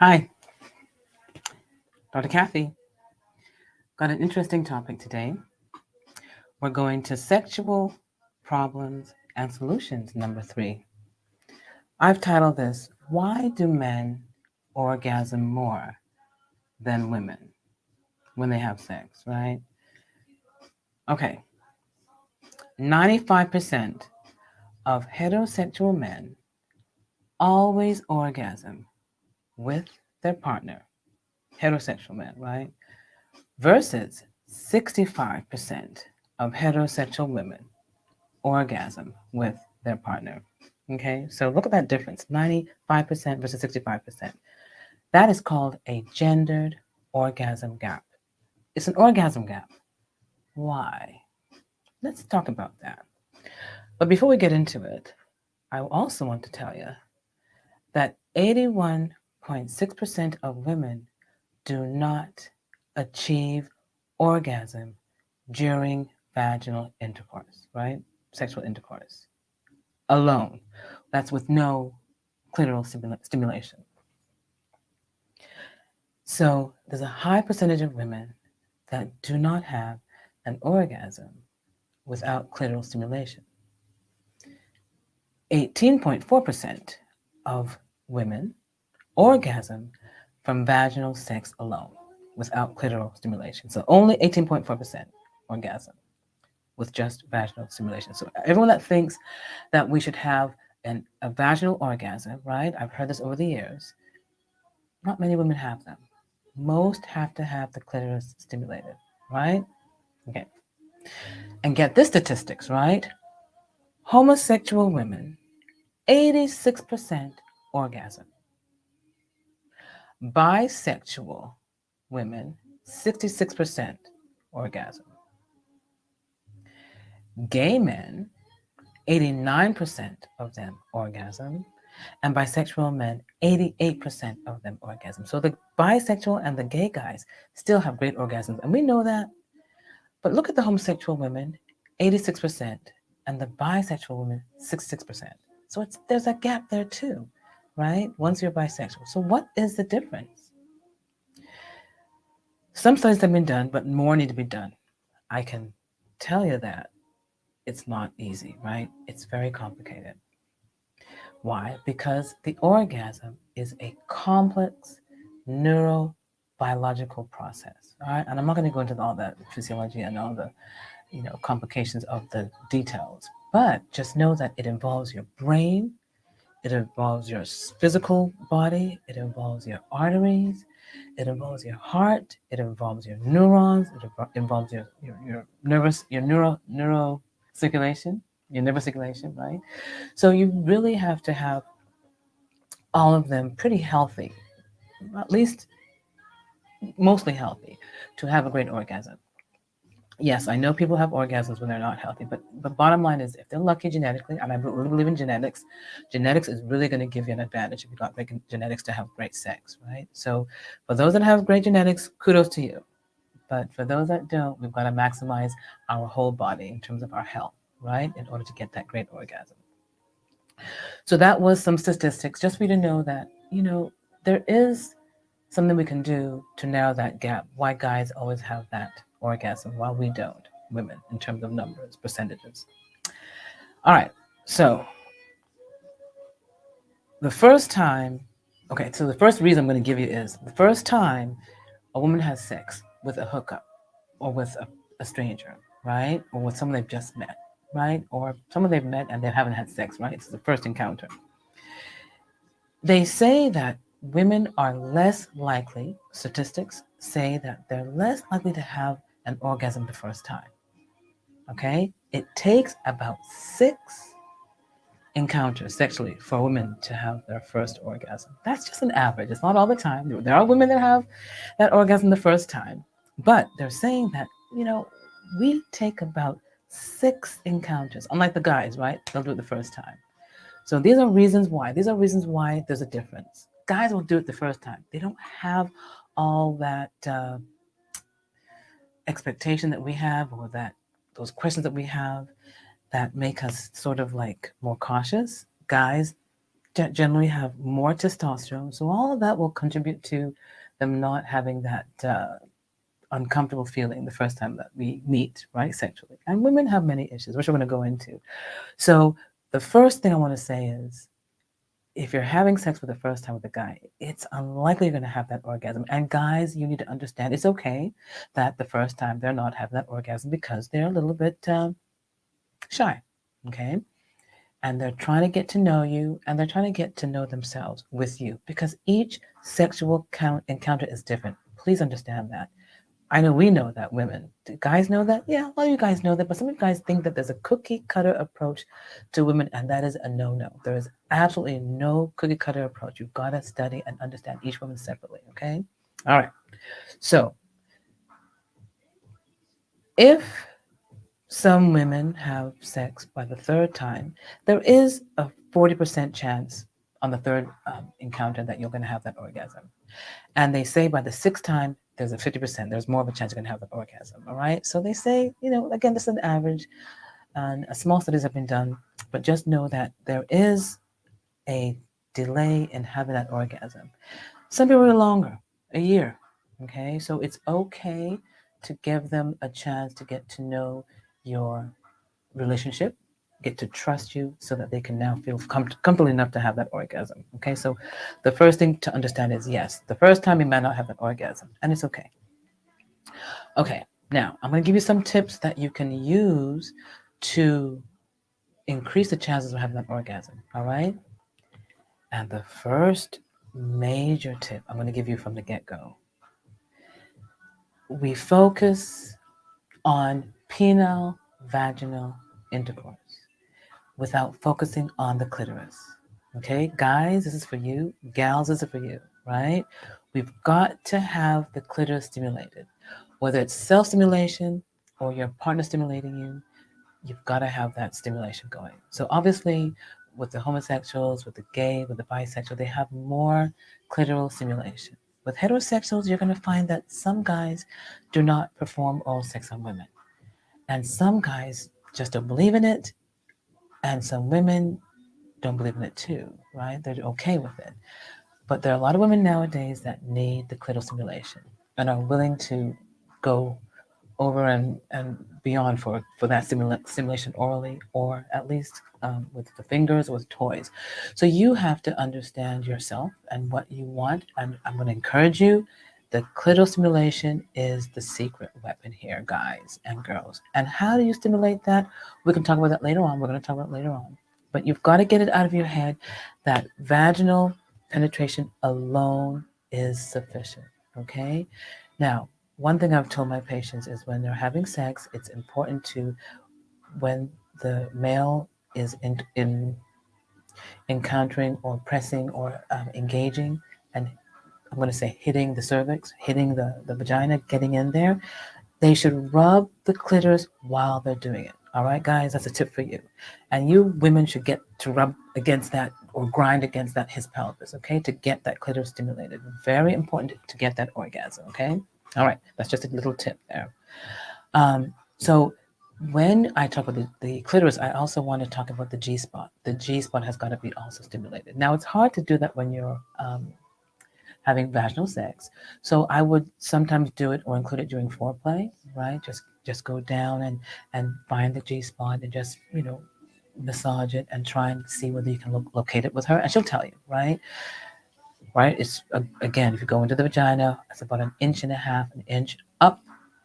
Hi, Dr. Kathy. Got an interesting topic today. We're going to sexual problems and solutions, number 3. I've titled this, Why Do Men Orgasm More Than Women When They Have Sex, right? Okay, 95% of heterosexual men always orgasm with their partner, heterosexual men, right? Versus 65% of heterosexual women orgasm with their partner. Okay, so look at that difference 95% versus 65%. That is called a gendered orgasm gap. It's an orgasm gap. Why? Let's talk about that. But before we get into it, I also want to tell you that 81.6% of women do not achieve orgasm during vaginal intercourse, right? Sexual intercourse alone. That's with no clitoral stimulation. So there's a high percentage of women that do not have an orgasm without clitoral stimulation. 18.4% of women orgasm from vaginal sex alone without clitoral stimulation. So only 18.4% orgasm with just vaginal stimulation. So everyone that thinks that we should have a vaginal orgasm, right? I've heard this over the years. Not many women have them. Most have to have the clitoris stimulated, right? Okay. And get this statistics, right? Homosexual women, 86% orgasm. Bisexual women, 66% orgasm. Gay men, 89% of them orgasm. And bisexual men, 88% of them orgasm. So the bisexual and the gay guys still have great orgasms. And we know that. But look at the homosexual women, 86%, and the bisexual women, 66%. So there's a gap there too, right? Once you're bisexual. So what is the difference? Some studies have been done, but more need to be done. I can tell you that it's not easy, right? It's very complicated. Why? Because the orgasm is a complex neurobiological process, all right? And I'm not going to go into all that physiology and all the complications of the details, but just know that it involves your brain, it involves your physical body, it involves your arteries, it involves your heart, it involves your neurons, it involves your neuro circulation, your nervous circulation, right? So you really have to have all of them pretty healthy, at least mostly healthy, to have a great orgasm. Yes, I know people have orgasms when they're not healthy, but the bottom line is if they're lucky genetically, and I really believe in genetics, genetics is really going to give you an advantage if you've got great genetics to have great sex, right? So for those that have great genetics, kudos to you. But for those that don't, we've got to maximize our whole body in terms of our health, right? In order to get that great orgasm. So that was some statistics just for you to know that, there is something we can do to narrow that gap. Why guys always have that orgasm while we don't, women, in terms of numbers, percentages. All right, so the first time, so the first reason I'm going to give you is the first time a woman has sex with a hookup or with a stranger, right? Or with someone they've just met, right? Or someone they've met and they haven't had sex, right? It's the first encounter. They say that women are less likely, statistics say that they're less likely to have an orgasm the first time. Okay? It takes about 6 encounters sexually for women to have their first orgasm. That's just an average. It's not all the time. There are women that have that orgasm the first time. But they're saying that, we take about 6 encounters, unlike the guys, right? They'll do it the first time. So these are reasons why. These are reasons why there's a difference. Guys will do it the first time. They don't have all that expectation that we have, or that those questions that we have that make us sort of like more cautious. Guys generally have more testosterone. So all of that will contribute to them not having that uncomfortable feeling the first time that we meet, right, sexually. And women have many issues, which we're going to go into. So the first thing I want to say is, if you're having sex for the first time with a guy, it's unlikely you're going to have that orgasm. And guys, you need to understand it's okay that the first time they're not having that orgasm because they're a little bit shy, okay? And they're trying to get to know you and they're trying to get to know themselves with you because each sexual encounter is different. Please understand that. I know we know that, women. Do guys know that? Yeah, a lot of you guys know that, but some of you guys think that there's a cookie cutter approach to women, and that is a no-no. There is absolutely no cookie cutter approach. You've got to study and understand each woman separately, okay? All right. So if some women have sex by the third time, there is a 40% chance on the third encounter that you're going to have that orgasm. And they say by the sixth time, there's a 50%, there's more of a chance you're going to have an orgasm. All right. So they say, again, this is an average, and small studies have been done, but just know that there is a delay in having that orgasm. Some people are longer, a year. Okay. So it's okay to give them a chance to get to know your relationship, get to trust you so that they can now feel comfortable enough to have that orgasm. Okay, so the first thing to understand is, yes, the first time you might not have an orgasm, and it's okay. Okay, now I'm going to give you some tips that you can use to increase the chances of having an orgasm. All right, and the first major tip I'm going to give you from the get-go: we focus on penile vaginal intercourse without focusing on the clitoris. Okay, guys, this is for you. Gals, this is for you, right? We've got to have the clitoris stimulated. Whether it's self stimulation or your partner stimulating you, you've got to have that stimulation going. So, obviously, with the homosexuals, with the gay, with the bisexual, they have more clitoral stimulation. With heterosexuals, you're going to find that some guys do not perform oral sex on women. And some guys just don't believe in it. And some women don't believe in it too, right? They're okay with it. But there are a lot of women nowadays that need the clitoral stimulation and are willing to go over and beyond for that stimulation orally, or at least with the fingers or with toys. So you have to understand yourself and what you want. And I'm going to encourage you. The clitoral stimulation is the secret weapon here, guys and girls. And how do you stimulate that? We can talk about that later on. We're going to talk about it later on. But you've got to get it out of your head that vaginal penetration alone is sufficient. Okay? Now, one thing I've told my patients is when they're having sex, it's important to, when the male is in encountering or pressing or engaging, and I'm going to say hitting the cervix, hitting the vagina, getting in there, they should rub the clitoris while they're doing it. All right, guys, that's a tip for you. And you women should get to rub against that or grind against that his pelvis, okay, to get that clitoris stimulated. Very important to get that orgasm, okay? All right, that's just a little tip there. So when I talk about the clitoris, I also want to talk about the G spot. The G spot has got to be also stimulated. Now, it's hard to do that when you're having vaginal sex. So I would sometimes do it or include it during foreplay, right? Just go down and find the G spot and just, massage it and try and see whether you can locate it with her. And she'll tell you, right? Right? It's, again, if you go into the vagina, it's about 1.5 inches, an inch up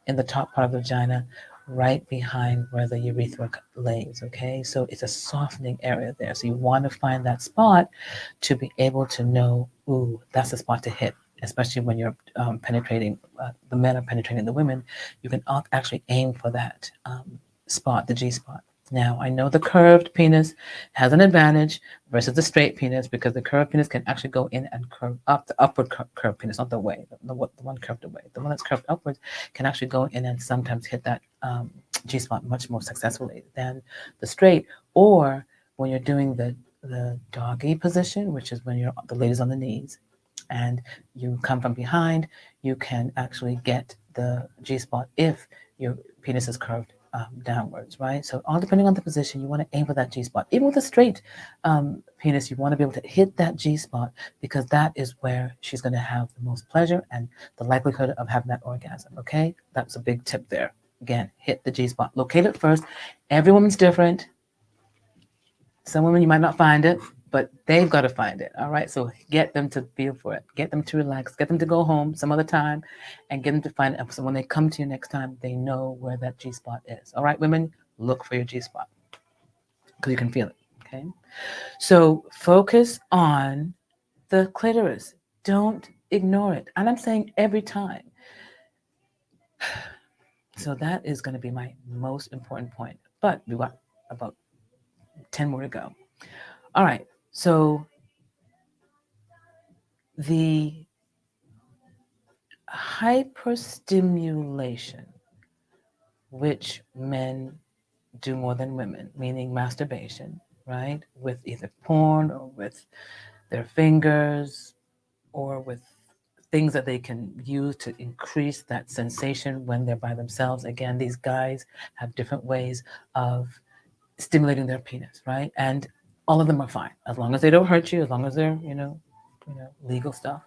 in the top part of the vagina, right behind where the urethra lays, okay? So it's a softening area there. So you want to find that spot to be able to know, ooh, that's the spot to hit, especially when you're penetrating, the men are penetrating the women. You can actually aim for that spot, the G spot. Now, I know the curved penis has an advantage versus the straight penis because the curved penis can actually go in and curve up, the upward curved penis, not the way, the one curved away. The one that's curved upwards can actually go in and sometimes hit that G spot much more successfully than the straight. Or when you're doing the doggy position, which is when the lady's on the knees and you come from behind, you can actually get the G spot if your penis is curved downwards, right? So all depending on the position, you want to aim for that G spot. Even with a straight penis, you want to be able to hit that G spot because that is where she's going to have the most pleasure and the likelihood of having that orgasm. Okay, that's a big tip there. Again, hit the G spot, locate it first. Every woman's different. Some women you might not find it, but they've got to find it. All right, so get them to feel for it, get them to relax, get them to go home some other time, and get them to find it. So when they come to you next time, they know where that G spot is. All right, women, look for your G spot because you can feel it. Okay, so focus on the clitoris. Don't ignore it. And I'm saying every time. So that is going to be my most important point. But we got about 10 more to go. All right. So the hyperstimulation, which men do more than women, meaning masturbation, right? With either porn or with their fingers or with things that they can use to increase that sensation when they're by themselves. Again, these guys have different ways of stimulating their penis, right? And all of them are fine as long as they don't hurt you, as long as they're, legal stuff.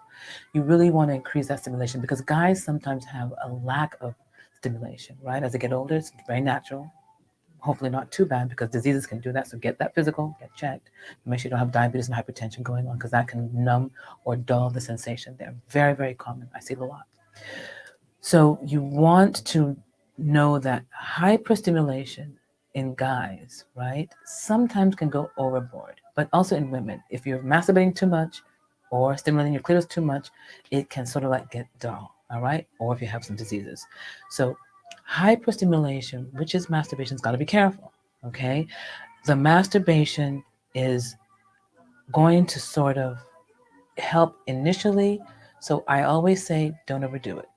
You really want to increase that stimulation because guys sometimes have a lack of stimulation, right? As they get older, it's very natural. Hopefully not too bad because diseases can do that. So get that physical, get checked. Make sure you don't have diabetes and hypertension going on because that can numb or dull the sensation. They're very, very common. I see it a lot. So you want to know that hyperstimulation in guys, right, sometimes can go overboard, but also in women. If you're masturbating too much or stimulating your clitoris too much, it can sort of like get dull, all right? Or if you have some diseases. So hyperstimulation, which is masturbation, has got to be careful, okay? The masturbation is going to sort of help initially. So I always say don't overdo it.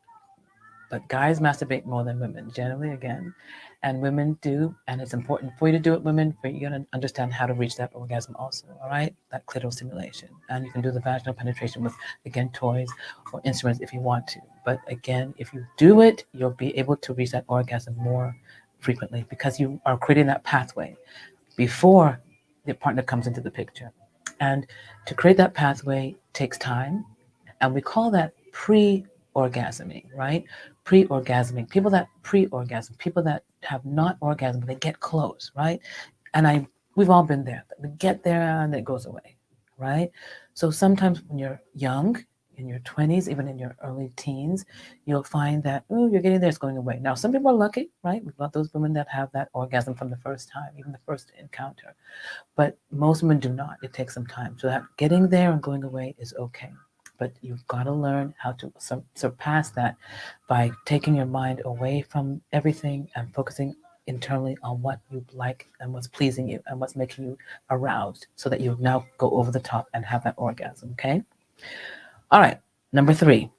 But guys masturbate more than women, generally, again. And women do, and it's important for you to do it, women, for you to understand how to reach that orgasm also, all right? That clitoral stimulation. And you can do the vaginal penetration with, again, toys or instruments if you want to. But again, if you do it, you'll be able to reach that orgasm more frequently because you are creating that pathway before the partner comes into the picture. And to create that pathway takes time, and we call that pre-orgasming, right? Pre-orgasming. People that pre-orgasm, people that have not orgasmed, they get close, right? And we've all been there. We get there and it goes away, right? So sometimes when you're young, in your 20s, even in your early teens, you'll find that, oh, you're getting there, it's going away. Now, some people are lucky, right? We've got those women that have that orgasm from the first time, even the first encounter. But most women do not. It takes some time. So that getting there and going away is okay. But you've got to learn how to surpass that by taking your mind away from everything and focusing internally on what you like and what's pleasing you and what's making you aroused so that you now go over the top and have that orgasm, okay? All right, number 3,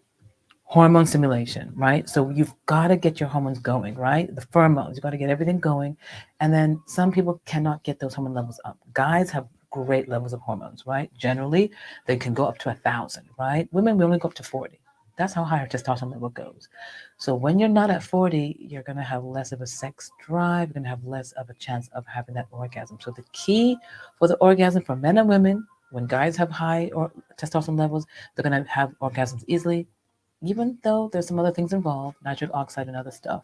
hormone stimulation, right? So you've got to get your hormones going, right? The pheromones, you've got to get everything going. And then some people cannot get those hormone levels up. Guys have great levels of hormones, right? Generally, they can go up to 1,000, right? Women, we only go up to 40. That's how high our testosterone level goes. So when you're not at 40, you're going to have less of a sex drive. You're going to have less of a chance of having that orgasm. So the key for the orgasm for men and women, when guys have high testosterone levels, they're going to have orgasms easily, even though there's some other things involved, nitric oxide and other stuff.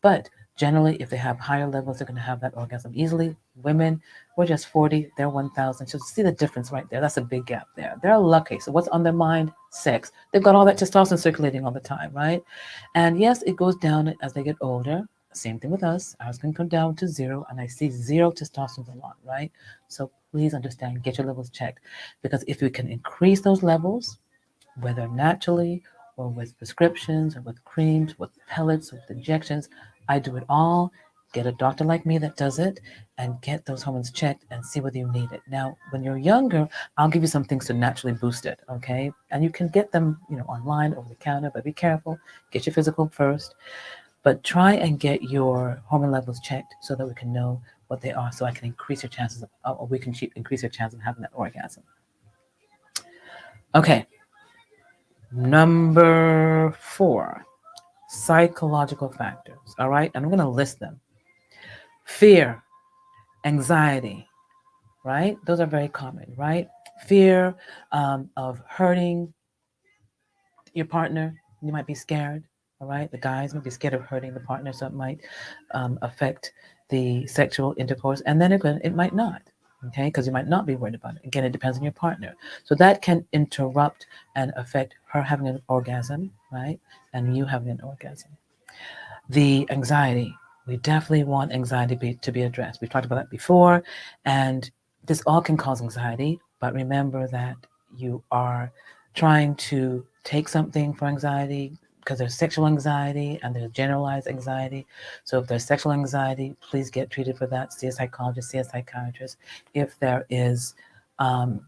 But generally, if they have higher levels, they're going to have that orgasm easily. Women, we're just 40, they're 1,000. So see the difference right there. That's a big gap there. They're lucky. So what's on their mind? Sex. They've got all that testosterone circulating all the time, right? And yes, it goes down as they get older. Same thing with us. Ours can come down to 0, and I see 0 testosterone a lot, right? So please understand, get your levels checked. Because if we can increase those levels, whether naturally or with prescriptions or with creams, with pellets, with injections, I do it all. Get a doctor like me that does it and get those hormones checked and see whether you need it. Now, when you're younger, I'll give you some things to naturally boost it, okay? And you can get them, online, over the counter, but be careful. Get your physical first. But try and get your hormone levels checked so that we can know what they are, so I can increase your chances of, or we can increase your chance of having that orgasm. Okay. Number 4, psychological factors. All right. And I'm going to list them: fear, anxiety, right? Those are very common, right? Fear of hurting your partner. You might be scared, all right? The guys might be scared of hurting the partner, so it might affect the sexual intercourse. And then again, it might not, okay? Because you might not be worried about it. Again, it depends on your partner. So that can interrupt and affect her having an orgasm, right? And you having an orgasm. The anxiety. We definitely want anxiety to be addressed. We've talked about that before, and this all can cause anxiety, but remember that you are trying to take something for anxiety because there's sexual anxiety and there's generalized anxiety. So if there's sexual anxiety, please get treated for that. See a psychologist, see a psychiatrist. If there is um,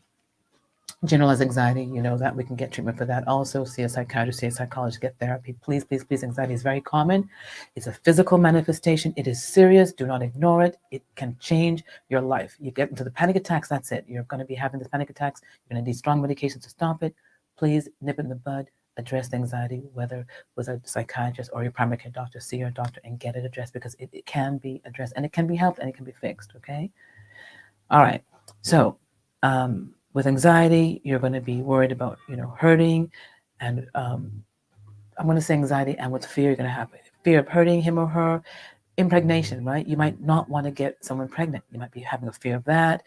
generalized anxiety, you know that we can get treatment for that. Also, see a psychiatrist, see a psychologist, get therapy. Please, please, please. Anxiety is very common. It's a physical manifestation. It is serious. Do not ignore it. It can change your life. You get into the panic attacks, that's it. You're going to be having the panic attacks. You're going to need strong medication to stop it. Please nip it in the bud. Address the anxiety, whether with a psychiatrist or your primary care doctor. See your doctor and get it addressed because it can be addressed and it can be helped and it can be fixed. Okay. All right. So, with anxiety, you're going to be worried about, hurting, and I'm going to say anxiety, and with fear, you're going to have fear of hurting him or her. Impregnation, right? You might not want to get someone pregnant. You might be having a fear of that.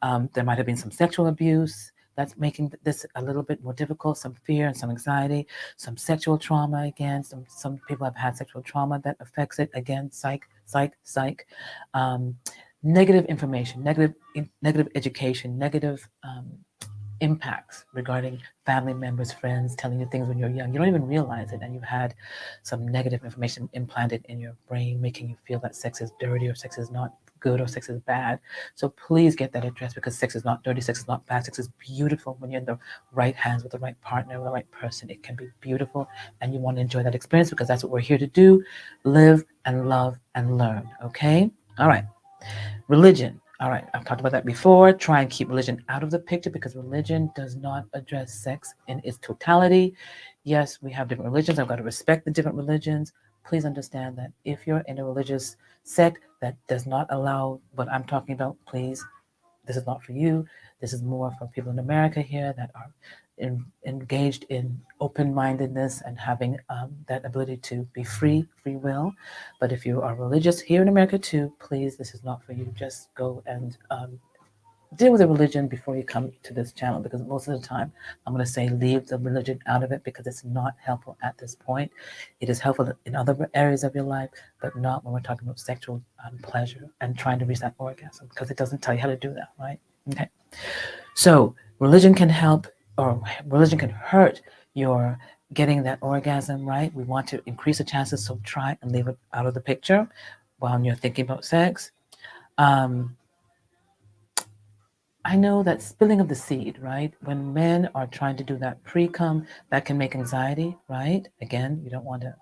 There might have been some sexual abuse that's making this a little bit more difficult. Some fear and some anxiety, some sexual trauma. Again, some people have had sexual trauma that affects it. Again, psych. Um, Negative information, negative education, negative impacts regarding family members, friends telling you things when you're young. You don't even realize it, and you've had some negative information implanted in your brain, making you feel that sex is dirty or sex is not good or sex is bad. So please get that addressed because sex is not dirty, sex is not bad, sex is beautiful when you're in the right hands with the right partner, with the right person. It can be beautiful, and you want to enjoy that experience because that's what we're here to do: live and love and learn. Okay? All right. Religion. All right, I've talked about that before. Try and keep religion out of the picture because religion does not address sex in its totality. Yes, we have different religions. I've got to respect the different religions. Please understand that if you're in a religious sect that does not allow what I'm talking about, please, this is not for you. This is more for people in America here that are engaged in open-mindedness and having that ability to be free will. But if you are religious here in America too, please, this is not for you. Just go and deal with the religion before you come to this channel, because most of the time I'm going to say leave the religion out of it because it's not helpful at this point. It is helpful in other areas of your life, but not when we're talking about sexual pleasure and trying to reach that orgasm, because it doesn't tell you how to do that, right? Okay. So religion can help, or religion can hurt your getting that orgasm, right? We want to increase the chances, so try and leave it out of the picture while you're thinking about sex. I know that spilling of the seed, right? When men are trying to do that pre-cum, that can make anxiety, right? Again, you don't want to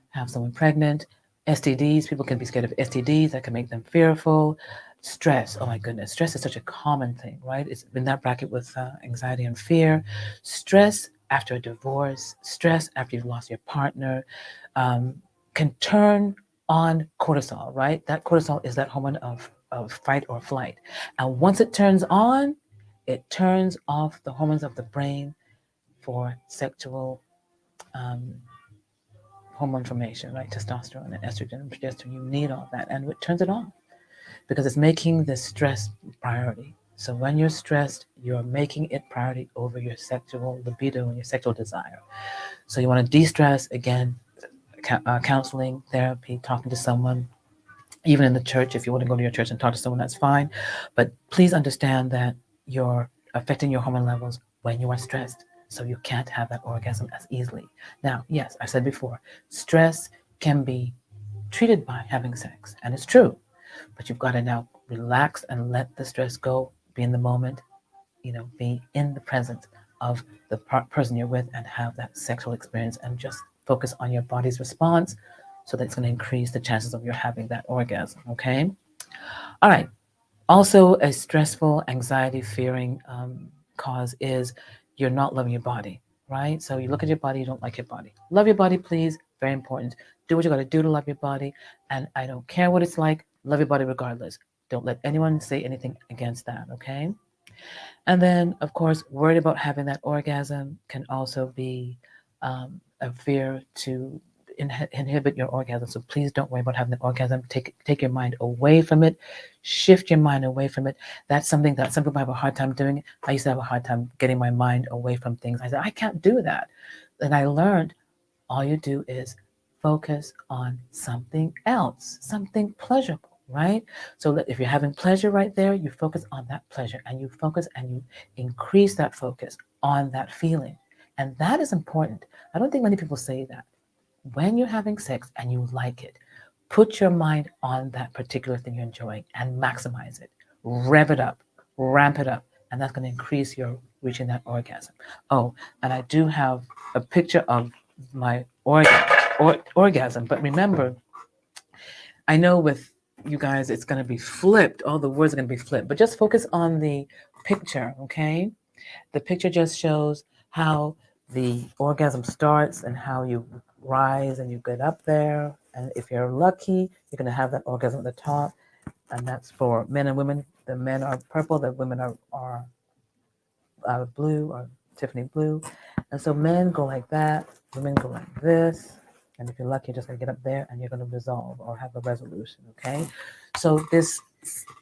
have someone pregnant. STDs, people can be scared of STDs. That can make them fearful. Stress, oh my goodness, stress is such a common thing, right? It's in that bracket with anxiety and fear. Stress after a divorce, stress after you've lost your partner, can turn on cortisol, right? That cortisol is that hormone of fight or flight. And once it turns on, it turns off the hormones of the brain for sexual hormone formation, right? Testosterone and estrogen and progesterone. You need all that. And it turns it on because it's making the stress priority. So when you're stressed, you're making it priority over your sexual libido and your sexual desire. So you want to de-stress, again, counseling, therapy, talking to someone, even in the church. If you want to go to your church and talk to someone, that's fine. But please understand that you're affecting your hormone levels when you are stressed. So you can't have that orgasm as easily. Now, yes, I said before, stress can be treated by having sex, and it's true. But you've got to now relax and let the stress go, be in the moment, be in the presence of the person you're with and have that sexual experience and just focus on your body's response so that it's going to increase the chances of you having that orgasm, okay? All right. Also, a stressful, anxiety, fearing cause is you're not loving your body, right? So you look at your body, you don't like your body. Love your body, please. Very important. Do what you got to do to love your body. And I don't care what it's like. Love your body regardless. Don't let anyone say anything against that, okay? And then, of course, worried about having that orgasm can also be a fear to inhibit your orgasm. So please don't worry about having the orgasm. Take your mind away from it. Shift your mind away from it. That's something that some people have a hard time doing. I used to have a hard time getting my mind away from things. I said, I can't do that. And I learned all you do is focus on something else, something pleasurable, right? So that if you're having pleasure right there, you focus on that pleasure and you focus and you increase that focus on that feeling. And that is important. I don't think many people say that. When you're having sex and you like it, put your mind on that particular thing you're enjoying and maximize it. Rev it up, ramp it up, and that's going to increase your reaching that orgasm. Oh, and I do have a picture of my orgasm, but remember, I know with you guys it's going to be flipped. All the words are going to be flipped, but just focus on the picture, okay? The picture just shows how the orgasm starts and how you rise and you get up there. And if you're lucky, you're going to have that orgasm at the top. And that's for men and women. The men are purple, the women are blue or Tiffany blue. And so men go like that, women go like this. And if you're lucky, you're just going to get up there and you're going to resolve or have a resolution, okay? So this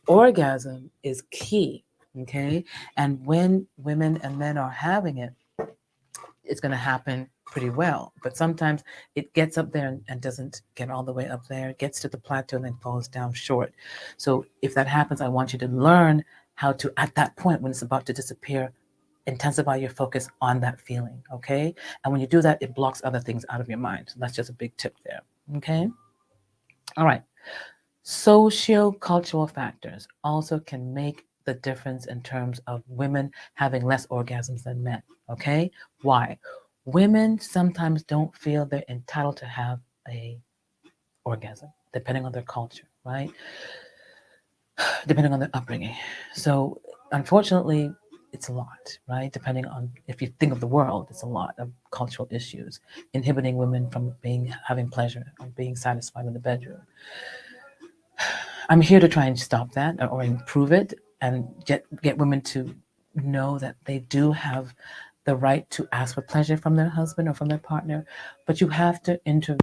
orgasm is key, okay? And when women and men are having it, it's going to happen pretty well. But sometimes it gets up there and doesn't get all the way up there. It gets to the plateau and then falls down short. So if that happens, I want you to learn how to, at that point when it's about to disappear, intensify your focus on that feeling, okay? And when you do that, it blocks other things out of your mind. So that's just a big tip there, okay? All right. Socio-cultural factors also can make the difference in terms of women having less orgasms than men, okay? Why? Women sometimes don't feel they're entitled to have a orgasm, depending on their culture, right? Depending on their upbringing. So unfortunately, it's a lot, right? Depending on, if you think of the world, it's a lot of cultural issues inhibiting women from having pleasure or being satisfied in the bedroom. I'm here to try and stop that or improve it and get women to know that they do have the right to ask for pleasure from their husband or from their partner, but you have to intervene.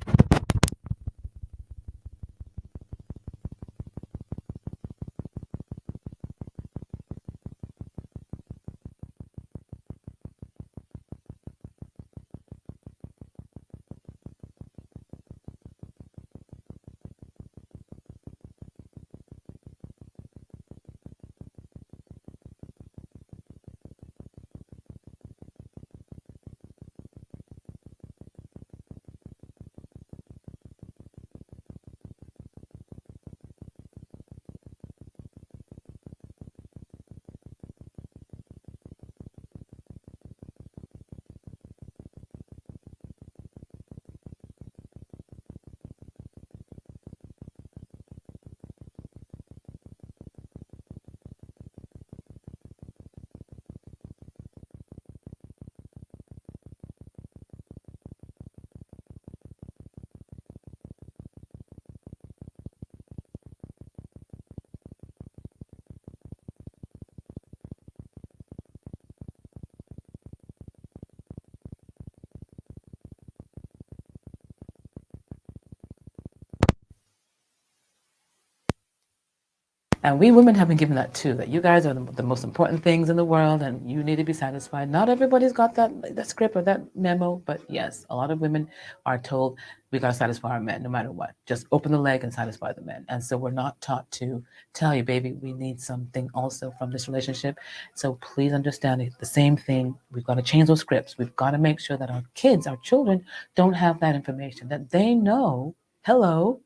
And we women have been given that too, that you guys are the most important things in the world and you need to be satisfied. Not everybody's got that script or that memo, but yes, a lot of women are told we got to satisfy our men no matter what. Just open the leg and satisfy the men. And so we're not taught to tell you, baby, we need something also from this relationship. So please understand it. The same thing. We've got to change those scripts. We've got to make sure that our kids, our children, don't have that information, that they know, hello,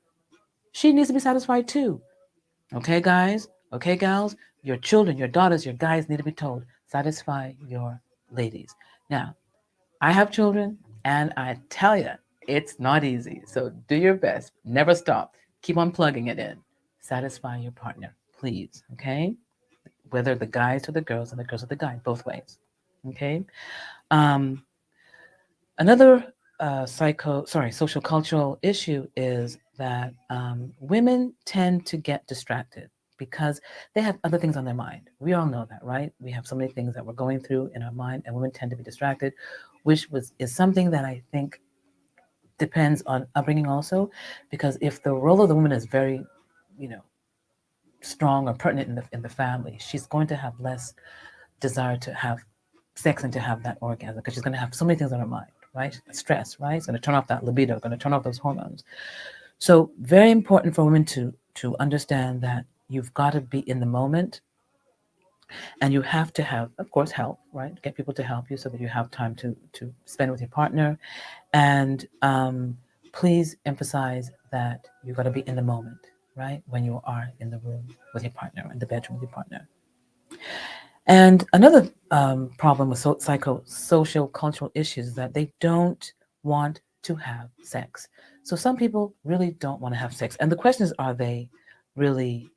she needs to be satisfied too. Okay, guys? Okay, gals? Your children, your daughters, your guys need to be told, satisfy your ladies. Now, I have children, and I tell you, it's not easy. So do your best. Never stop. Keep on plugging it in. Satisfy your partner, please. Okay? Whether the guys or the girls, and the girls or the guys, both ways. Okay? Um, Another social cultural issue is that women tend to get distracted. because they have other things on their mind. We all know that, right? We have so many things that we're going through in our mind, and women tend to be distracted, which is something that I think depends on upbringing also, because if the role of the woman is very, you know, strong or pertinent in the family, she's going to have less desire to have sex and to have that orgasm because she's going to have so many things on her mind, right? Stress, right? It's going to turn off that libido, going to turn off those hormones. So very important for women to understand that you've got to be in the moment, and you have to have, of course, help, right? Get people to help you so that you have time to spend with your partner. And please emphasize that you've got to be in the moment, right? When you are in the room with your partner, in the bedroom with your partner. And another problem with social cultural issues is that they don't want to have sex. So some people really don't want to have sex. And the question is, are they really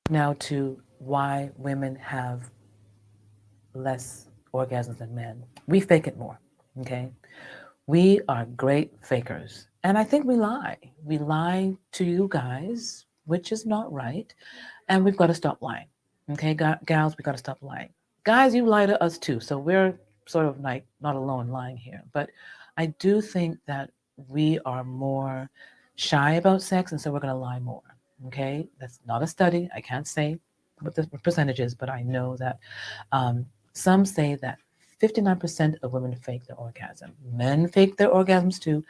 now to why women have less orgasms than men? We fake it more, okay? We are great fakers. And I think we lie. We lie to you guys, which is not right. And we've got to stop lying. Okay, gals, we've got to stop lying. Guys, you lie to us too. So we're sort of like not alone lying here. But I do think that we are more shy about sex, and so we're going to lie more. Okay, that's not a study. I can't say what the percentage is, but I know that some say that 59% of women fake their orgasm. Men fake their orgasms too,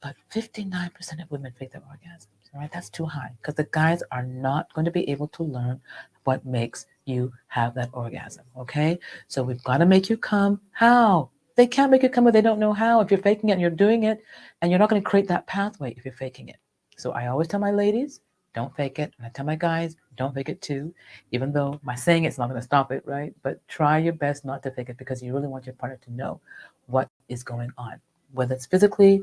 but 59% of women fake their orgasms. All right, that's too high because the guys are not going to be able to learn what makes you have that orgasm. Okay, so we've got to make you come. How? They can't make you come if they don't know how. If you're faking it and you're doing it, and you're not going to create that pathway if you're faking it. So I always tell my ladies, don't fake it. And I tell my guys, don't fake it too, even though my saying it's not going to stop it, right? But try your best not to fake it because you really want your partner to know what is going on, whether it's physically,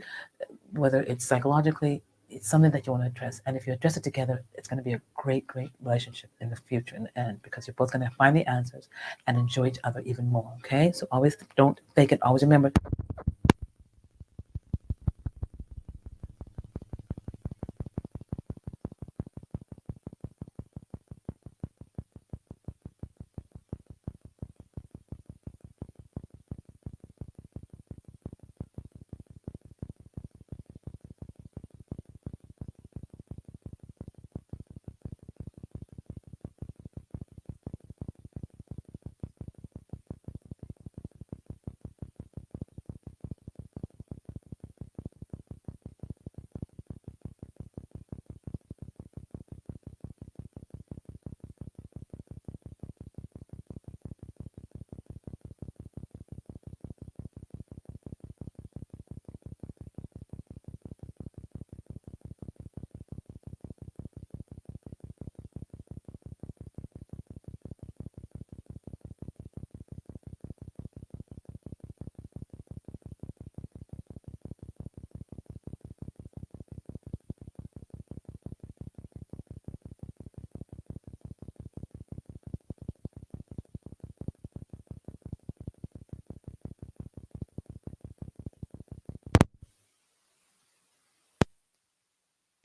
whether it's psychologically. It's something that you want to address. And if you address it together, it's going to be a great, great relationship in the future, in the end, because you're both going to find the answers and enjoy each other even more. Okay? So always don't fake it. Always remember.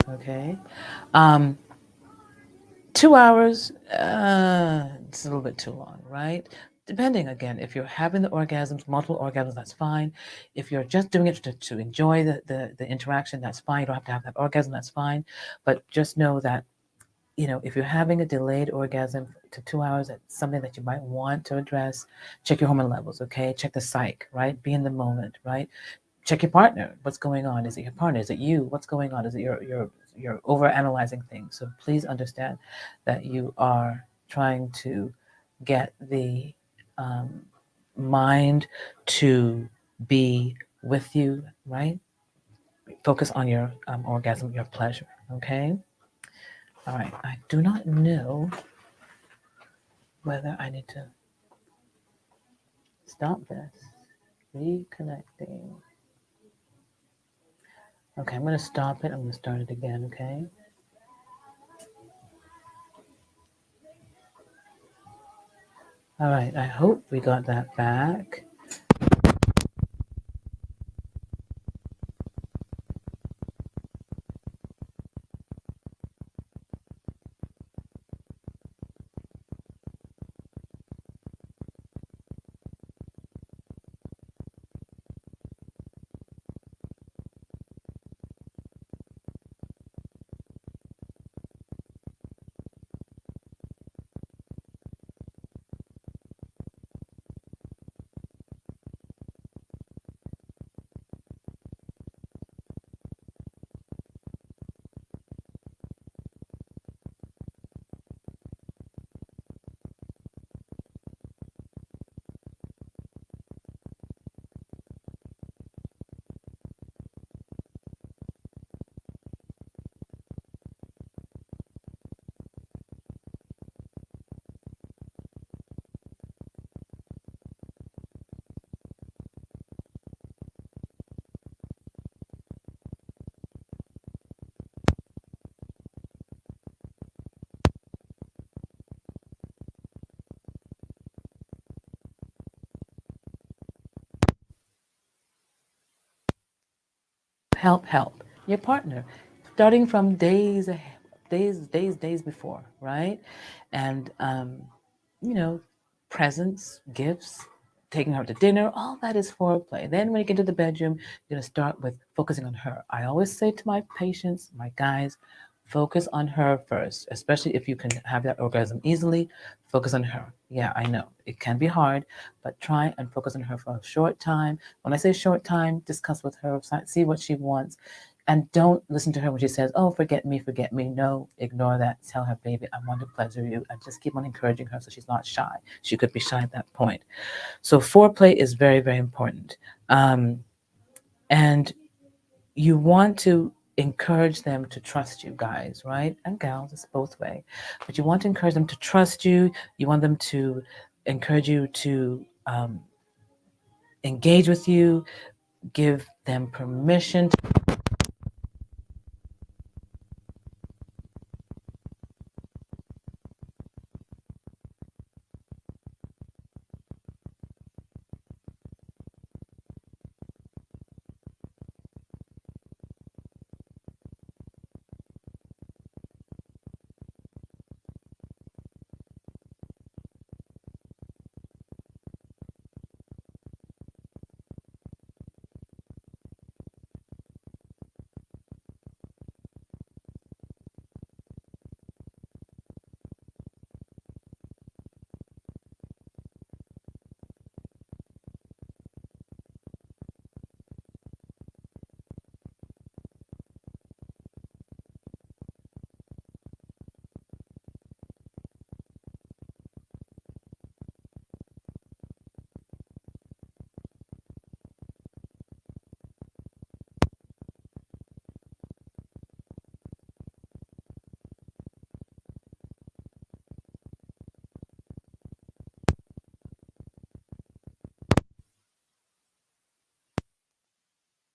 Okay? Um, 2 hours, it's a little bit too long, right? depending again, if you're having the orgasms, multiple orgasms, that's fine. If you're just doing it to enjoy the interaction, that's fine. You don't have to have that orgasm, that's fine. But just know that, if you're having a delayed orgasm to 2 hours, that's something that you might want to address. Check your hormone levels, okay? Check the psych, right? Be in the moment, right? Check your partner. What's going on? Is it your partner? Is it you? What's going on? Is it you're over analyzing things? So please understand that you are trying to get the um, mind to be with you, right? Focus on your orgasm, your pleasure, okay? All right, I do not know whether I need to stop this. Reconnecting. Okay, I'm going to stop it. I'm going to start it again, okay? All right, I hope we got that back. Help your partner, starting from days before, right? And presents, gifts, taking her to dinner, all that is foreplay. Then when you get to the bedroom, you're going to start with focusing on her. I always say to my patients, my guys, focus on her first, especially if you can have that orgasm easily. Focus on her. Yeah, I know it can be hard, but try and focus on her for a short time. When I say short time, discuss with her, see what she wants, and don't listen to her when she says, "Oh, forget me, forget me." No, ignore that. Tell her, "Baby, I want to pleasure you," and just keep on encouraging her so she's not shy. She could be shy at that point. So foreplay is very, very important, and you want to encourage them to trust you, guys, right? And gals, it's both way. But you want to encourage them to trust you. You want them to encourage you to engage with you, give them permission to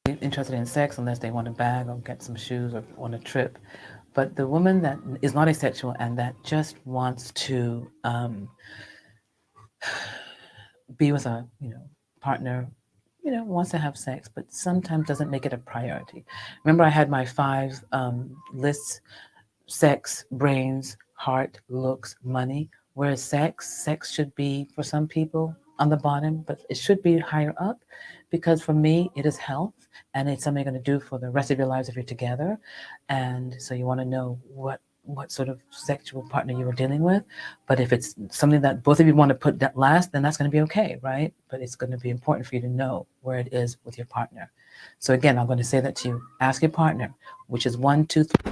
be interested in sex unless they want a bag or get some shoes or on a trip. But the woman that is not asexual and that just wants to be with a partner, wants to have sex, but sometimes doesn't make it a priority. Remember, I had my 5 lists: sex, brains, heart, looks, money. Whereas sex should be for some people on the bottom, but it should be higher up, because for me it is health, and it's something you're going to do for the rest of your lives if you're together. And so you want to know what sort of sexual partner you are dealing with. But if it's something that both of you want to put that last, then that's going to be okay, right? But it's going to be important for you to know where it is with your partner. So again, I'm going to say that to you. Ask your partner, which is 1, 2, 3.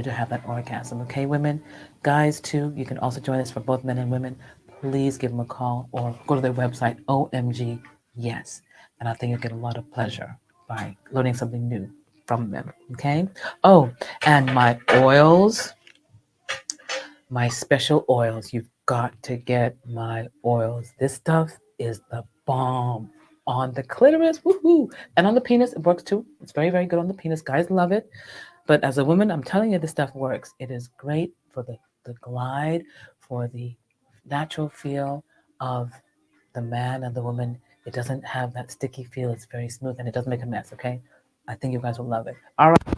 To have that orgasm. Okay, women, guys too. You can also join us for both men and women. Please give them a call or go to their website. OMG, yes, and I think you'll get a lot of pleasure by learning something new from them. Okay. Oh, and my oils, my special oils. You've got to get my oils. This stuff is the bomb on the clitoris. Woohoo! And on the penis, it works too. It's very, very good on the penis. Guys love it. But as a woman, I'm telling you, this stuff works. It is great for the glide, for the natural feel of the man and the woman. It doesn't have that sticky feel. It's very smooth and it doesn't make a mess, okay? I think you guys will love it. All right.